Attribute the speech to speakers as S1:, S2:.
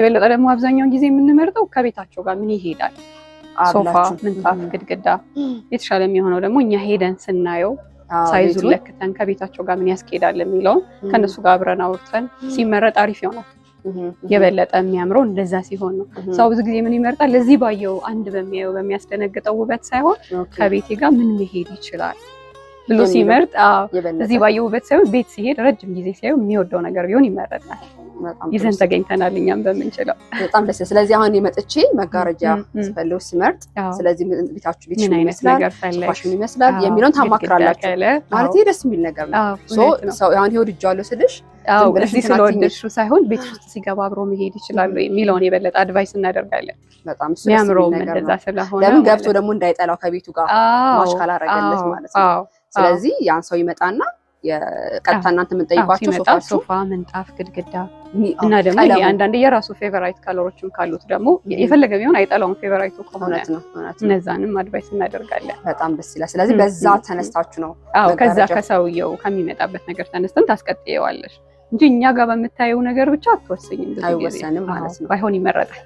S1: የበለጠ ደግሞ አብዛኛውን ጊዜ የምንመርጠው ከቤታቸው ጋር ምን ይሄዳል ሶፋ ምንጣፍ ግድግዳ የተሻለ የሚሆነው ደግሞ እኛ ሄደን ስናየው ሳይዙ ለክተን ከቤታቸው ጋር ምን ያስኬዳል የሚለው ከነሱ ጋር አብረን አውርተን ሲመረጥ አሪፍ ይሆናል የበለጠ የሚያምረው እንደዛ ሲሆን ነው ሰው ብዙ ጊዜ ምን ይመርጣል ለዚህ ባየው አንድ በሚያየው በሚያስደነግጠው ውበት ሳይሆን ከቤቴ ጋር ምን መሄድ ይችላል ብሎ ሲመርጥ እዚህ ባየው ውበት ሳይሆን ቤት ሲሄድ ረጅም ጊዜ ሲያዩ የሚወደው ነገር ቢሆን ይመረጣል ይዘን ተገኝተናል እኛም በመንችለው
S2: በጣም ደስ ስለዚህ አሁን የመጥቼ መጋረጃ ስፈልግ ስመርጥ ስለዚህ ቤታችሁ ቤት ምን ይመስላል ፋሽን ይመስላል የሚለውን ታማክራላችሁ ማለት ደስ የሚል ነገር ነው ሶ አሁን ይወድጃለሁ ስልሽ
S1: እዚህ ስለወደድሽው ሳይሆን ቤት ውስጥ ሲገባ አብሮ መሄድ ይችላል የሚለውን የበለጠ አድቫይስ እናደርጋለን
S2: በጣም
S1: የሚያምረው እንደዛ ስለሆነ
S2: ለምን ገብቶ ደግሞ እንዳይጠላው ከቤቱ ጋር ማሽ ካላረገለት ማለት ነው ስለዚህ ያን ሰው ይመጣና የቀጥታ እናንተ ምን ጠይቋችሁ
S1: ሶፋ ምንጣፍ ግድግዳ እና ደግሞ አንዳንድ የራሱ ፌቨራይት ከለሮችም ካሉት ደግሞ የፈለገ ቢሆን አይጠላውም ፌቨራይቱ ከሆነ እነዛንም አድቫይስ እናደርጋለን
S2: በጣም ደስ ይላል ስለዚህ በዛ ተነስታችሁ ነው
S1: ከዛ ከሰውየው ከሚመጣበት ነገር ተነስተን ታስቀጥየዋለሽ እንጂ እኛ ጋር በመታየው ነገር ብቻ አትወሰኝም
S2: አይወሰንም ማለት ነው
S1: ባይሆን ይመረጣል